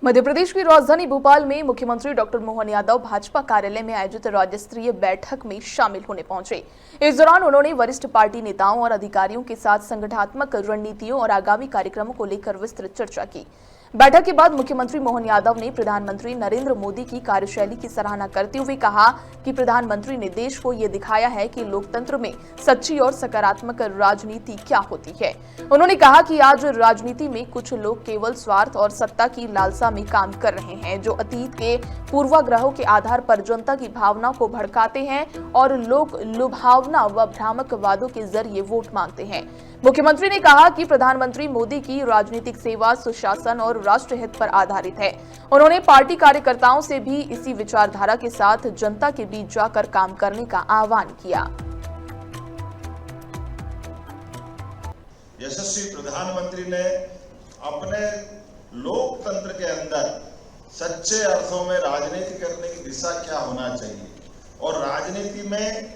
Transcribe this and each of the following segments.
मध्य प्रदेश की राजधानी भोपाल में मुख्यमंत्री डॉक्टर मोहन यादव भाजपा कार्यालय में आयोजित राज्य स्तरीय बैठक में शामिल होने पहुंचे। इस दौरान उन्होंने वरिष्ठ पार्टी नेताओं और अधिकारियों के साथ संगठनात्मक रणनीतियों और आगामी कार्यक्रमों को लेकर विस्तृत चर्चा की। बैठक के बाद मुख्यमंत्री मोहन यादव ने प्रधानमंत्री नरेंद्र मोदी की कार्यशैली की सराहना करते हुए कहा कि प्रधानमंत्री ने देश को ये दिखाया है कि लोकतंत्र में सच्ची और सकारात्मक राजनीति क्या होती है। उन्होंने कहा कि आज राजनीति में कुछ लोग केवल स्वार्थ और सत्ता की लालसा में काम कर रहे हैं, जो अतीत के पूर्वाग्रहों के आधार पर जनता की भावना को भड़काते हैं और लोग लुभावना व भ्रामक वादों के जरिए वोट मांगते हैं। मुख्यमंत्री ने कहा कि प्रधानमंत्री मोदी की राजनीतिक सेवा सुशासन और राष्ट्रहित पर आधारित है। उन्होंने पार्टी कार्यकर्ताओं से भी इसी विचारधारा के साथ जनता के बीच जाकर काम करने का आह्वान किया। यशस्वी प्रधानमंत्री ने अपने लोकतंत्र के अंदर सच्चे अर्थों में राजनीति करने की दिशा क्या होना चाहिए और राजनीति में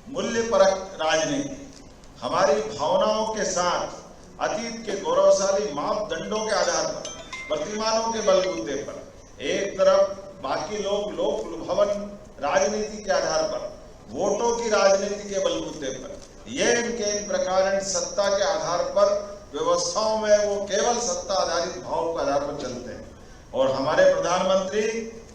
मूल्यपरक राजनीति हमारी भावनाओं के साथ अतीत के गौरवशाली मापदंडों के आधार पर, प्रतिमानों के बलबूते पर एक तरफ, बाकी लोग लोक लुभावन राजनीति के आधार पर, वोटों की राजनीति के बलबूते पर, ये इनके इन प्रकार सत्ता के आधार पर व्यवस्थाओं में वो केवल सत्ता आधारित भाव के आधार पर चलते हैं। और हमारे प्रधानमंत्री,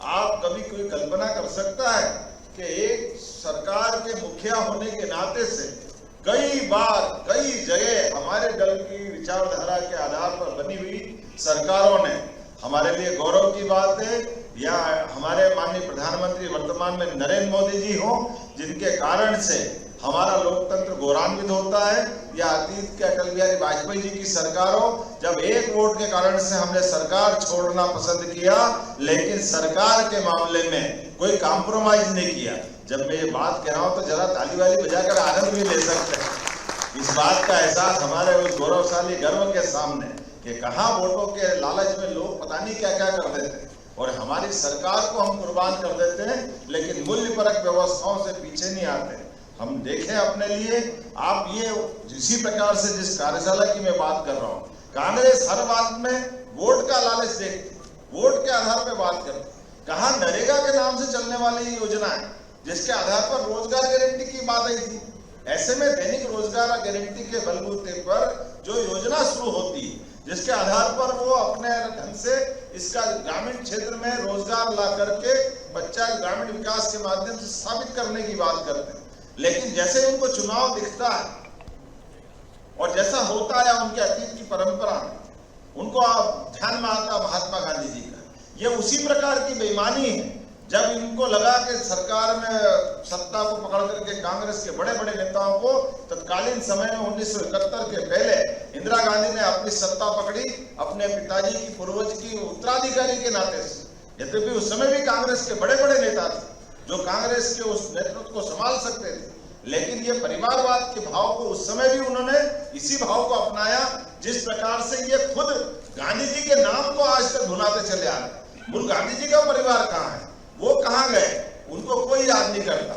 आप कभी कोई कल्पना कर सकता है कि एक सरकार के मुखिया होने के नाते से कई बार कई जगह हमारे दल की विचारधारा के आधार पर बनी हुई सरकारों ने हमारे लिए गौरव की बात है, या हमारे माननीय प्रधानमंत्री वर्तमान में नरेंद्र मोदी जी हो, जिनके कारण से हमारा लोकतंत्र गौरवान्वित होता है, या अतीत के अटल बिहारी वाजपेयी जी की सरकारों, जब एक वोट के कारण से हमने सरकार छोड़ना पसंद किया, लेकिन सरकार के मामले में कोई कॉम्प्रोमाइज नहीं किया। जब मैं ये बात कह रहा हूं तो जरा ताली वाली बजाकर आनंद भी ले सकते हैं। इस बात का एहसास हमारे उस गौरवशाली गर्व के सामने कि कहां वोटों के लालच में लोग पता नहीं क्या क्या कर देते हैं और हमारी सरकार को हम कुर्बान कर देते हैं, लेकिन मूल्यपरक व्यवस्थाओं से पीछे नहीं आते। हम देखें अपने लिए, आप ये इसी प्रकार से जिस कार्यशाला की मैं बात कर रहा हूँ, कांग्रेस हर बात में वोट का लालच देखती, वोट के आधार पर बात करती। कहा नरेगा के नाम से चलने वाली योजना है जिसके आधार पर रोजगार गारंटी की बात आई थी। ऐसे में दैनिक रोजगार गारंटी के बलबूते पर जो योजना शुरू होती है, जिसके आधार पर वो अपने ढंग से इसका ग्रामीण क्षेत्र में रोजगार ला करके बच्चा ग्रामीण विकास के माध्यम से स्थापित करने की बात करते हैं, लेकिन जैसे उनको चुनाव दिखता है और जैसा होता है उनके अतीत की परंपरा में, उनको ध्यान में आता महात्मा गांधी जी का। ये उसी प्रकार की बेईमानी है जब इनको लगा कि सरकार में सत्ता को पकड़ करके कांग्रेस के बड़े बड़े नेताओं को तत्कालीन समय में 1971 के पहले इंदिरा गांधी ने अपनी सत्ता पकड़ी अपने पिताजी की पूर्वज की उत्तराधिकारी के नाते से। यद्यपि उस समय भी कांग्रेस के बड़े बड़े नेता थे जो कांग्रेस के उस नेतृत्व को संभाल सकते थे, लेकिन ये परिवारवाद के भाव को उस समय भी उन्होंने इसी भाव को अपनाया जिस प्रकार से ये खुद गांधी जी के नाम को आज तक भुनाते चले आ रहे। मूल गांधी जी का परिवार कहाँ है, वो कहाँ गए, उनको कोई याद नहीं करता।